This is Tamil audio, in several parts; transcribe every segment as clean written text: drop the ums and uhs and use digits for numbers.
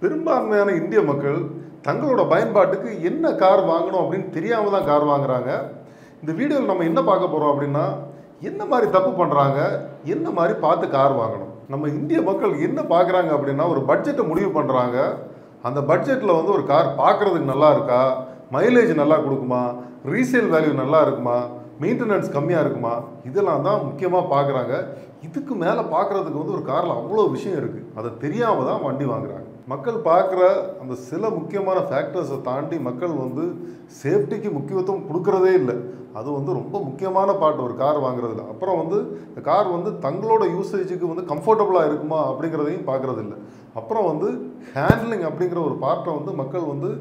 பெரும்பான்மையான இந்திய மக்கள் தங்களோட பயன்பாட்டுக்கு என்ன கார் வாங்கணும் அப்படின்னு தெரியாம தான் கார் வாங்குறாங்க. இந்த வீடியோவில் நம்ம என்ன பார்க்க போறோம் அப்படின்னா, என்ன மாதிரி தப்பு பண்றாங்க, என்ன மாதிரி பார்த்து கார் வாங்கணும். நம்ம இந்திய மக்கள் என்ன பார்க்குறாங்க அப்படின்னா, ஒரு பட்ஜெட்டை முடிவு பண்றாங்க. அந்த பட்ஜெட்டில் வந்து ஒரு கார் பார்க்குறதுக்கு நல்லா இருக்கா, மைலேஜ் நல்லா கொடுக்குமா, ரீசேல் வேல்யூ நல்லா இருக்குமா, மெயின்டெனன்ஸ் கம்மியாக இருக்குமா, இதெல்லாம் தான் முக்கியமாக பார்க்குறாங்க. இதுக்கு மேலே பார்க்குறதுக்கு வந்து ஒரு காரில் அவ்வளோ விஷயம் இருக்குது. அதை தெரியாமல் தான் வண்டி வாங்குறாங்க. மக்கள் பார்க்குற அந்த சில முக்கியமான ஃபேக்டர்ஸை தாண்டி மக்கள் வந்து சேஃப்டிக்கு முக்கியத்துவம் கொடுக்குறதே இல்லை. அது வந்து ரொம்ப முக்கியமான பார்ட் ஒரு கார் வாங்குறதுல. அப்புறம் வந்து இந்த கார் வந்து தங்களோட யூசேஜுக்கு வந்து கம்ஃபர்டபுளாக இருக்குமா அப்படிங்கிறதையும் பார்க்குறது இல்லை. அப்புறம் வந்து ஹேண்ட்லிங் அப்படிங்கிற ஒரு பார்ட்டை வந்து மக்கள் வந்து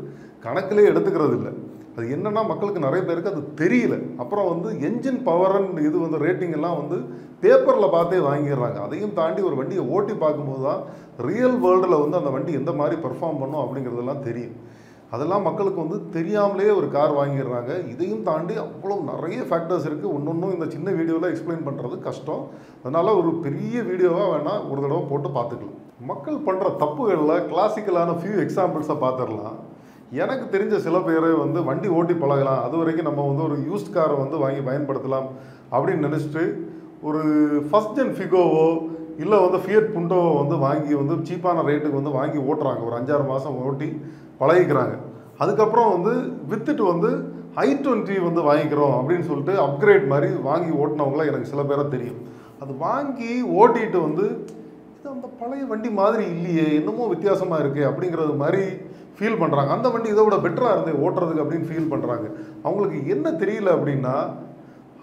கணக்கிலே எடுத்துக்கிறது இல்லை. அது என்னன்னா மக்களுக்கு நிறைய பேருக்கு அது தெரியல. அப்புறம் வந்து என்ஜின் பவர் அண்ட் இது வந்து ரேட்டிங் எல்லாம் வந்து பேப்பரில் பார்த்தே வாங்கிடுறாங்க. அதையும் தாண்டி ஒரு வண்டியை ஓட்டி பார்க்கும்போது தான் ரியல் வேர்ல்டில் வந்து அந்த வண்டி எந்த மாதிரி பெர்ஃபார்ம் பண்ணும் அப்படிங்கிறதெல்லாம் தெரியும். அதெல்லாம் மக்களுக்கு வந்து தெரியாமலே ஒரு கார் வாங்கிடுறாங்க. இதையும் தாண்டி அவ்வளோ நிறைய ஃபேக்டர்ஸ் இருக்குது. ஒன்றொன்றும் இந்த சின்ன வீடியோவில் எக்ஸ்பிளைன் பண்ணுறது கஷ்டம். அதனால் ஒரு பெரிய வீடியோவாக வேணால் ஒரு தடவை போட்டு பார்த்துக்கலாம். மக்கள் பண்ணுற தப்புகளில் கிளாசிக்கலான ஃபியூ எக்ஸாம்பிள்ஸை பார்த்துடலாம். எனக்கு தெரிஞ்ச சில பேரை வந்து வண்டி ஓட்டி பழகலாம், அது வரைக்கும் நம்ம வந்து ஒரு யூஸ்ட் காரை வந்து வாங்கி பயன்படுத்தலாம் அப்படின்னு நினச்சிட்டு ஒரு ஃபஸ்ட் ஜென் ஃபிகோவோ இல்லை வந்து ஃபியட் புண்டோவோ வந்து வாங்கி வந்து சீப்பான ரேட்டுக்கு வந்து வாங்கி ஓட்டுறாங்க. ஒரு 5-6 மாதம் ஓட்டி பழகிக்கிறாங்க. அதுக்கப்புறம் வந்து வித்துட்டு வந்து i20 வந்து வாங்கிக்கிறோம் அப்படின்னு சொல்லிட்டு அப்கிரேட் மாதிரி வாங்கி ஓட்டினவங்களாம் எனக்கு சில பேரை தெரியும். அது வாங்கி ஓட்டிட்டு வந்து இது அந்த பழைய வண்டி மாதிரி இல்லையே, என்னமோ வித்தியாசமாக இருக்கே அப்படிங்கிறது மாதிரி ஃபீல் பண்ணுறாங்க. அந்த வண்டி இதை விட பெட்டராக இருந்தே ஓட்டுறதுக்கு அப்படின்னு ஃபீல் பண்ணுறாங்க. அவங்களுக்கு என்ன தெரியல அப்படின்னா,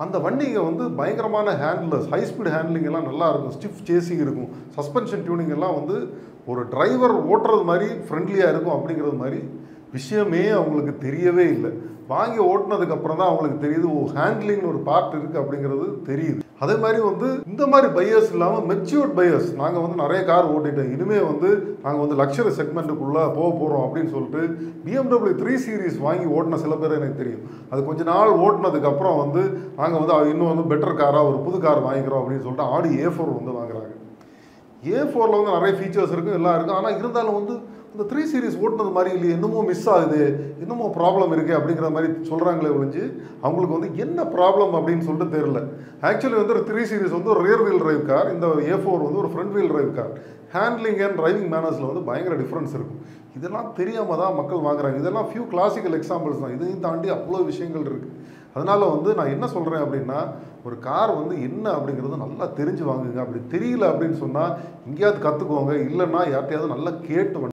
அந்த வண்டிங்க வந்து பயங்கரமான ஹேண்ட்லஸ், ஹை ஸ்பீட் ஹேண்ட்லிங் எல்லாம் நல்லா இருக்கும், ஸ்டிஃப் சேசிங் இருக்கும், சஸ்பென்ஷன் டியூனிங் எல்லாம் வந்து ஒரு டிரைவர் ஓட்டுறது மாதிரி ஃப்ரெண்ட்லியாக இருக்கும் அப்படிங்கிறது மாதிரி விஷயமே அவங்களுக்கு தெரியவே இல்லை. வாங்கி ஓட்டினதுக்கு அப்புறம் தான் அவங்களுக்கு தெரியுது, ஓ ஹேண்ட்லிங்னு ஒரு பார்ட் இருக்குது அப்படிங்கிறது தெரியுது. அதே மாதிரி வந்து இந்த மாதிரி பையர்ஸ் இல்லாமல் மெச்சூர்ட் பையர்ஸ், நாங்கள் வந்து நிறைய கார் ஓட்டிட்டோம், இனிமேல் வந்து நாங்கள் வந்து லக்ஸரி செக்மெண்ட்டுக்குள்ளே போக போகிறோம் அப்படின்னு சொல்லிட்டு BMW 3 சீரீஸ் வாங்கி ஓட்டின சில பேர் எனக்கு தெரியும். அது கொஞ்ச நாள் ஓட்டினதுக்கப்புறம் வந்து நாங்கள் வந்து இன்னும் வந்து பெட்டர் காராக ஒரு புது கார் வாங்கிக்கிறோம் அப்படின்னு சொல்லிட்டு Audi A4 வந்து வாங்குறாங்க. A4ல் வந்து நிறைய ஃபீச்சர்ஸ் இருக்கும், எல்லாம் இருக்கும். ஆனால் இருந்தாலும் வந்து இந்த 3 சீரீஸ் ஓட்டினது மாதிரி இல்லையே, என்னமோ மிஸ் ஆகுது, என்னமோ ப்ராப்ளம் இருக்குது அப்படிங்கிற மாதிரி சொல்கிறாங்களே ஒழிஞ்சு அவங்களுக்கு வந்து என்ன ப்ராப்ளம் அப்படின்னு சொல்லிட்டு தெரியல. ஆக்சுவலி வந்து 3 சீரீஸ் வந்து ஒரு ரியர் வீல் டிரைவ் கார், இந்த A4 வந்து ஒரு front wheel drive car. Handling and driving மேனர்ஸில் வந்து பயங்கர டிஃப்ரென்ஸ் இருக்கும். இதெல்லாம் தெரியாமல் தான் மக்கள் வாங்குறாங்க. இதெல்லாம் ஃபியூ கிளாசிக்கல் எக்ஸாம்பிள்ஸ் தான். இதையும் தாண்டி அவ்வளோ விஷயங்கள் இருக்குது. அதனால் வந்து நான் என்ன சொல்கிறேன் அப்படின்னா, ஒரு கார் வந்து என்ன அப்படிங்கிறது நல்லா தெரிஞ்சு வாங்குங்க. அப்படி தெரியல அப்படின்னு சொன்னால் எங்கேயாவது கற்றுக்கோங்க, இல்லைன்னா யார்ட்டையாவது நல்லா கேட்டு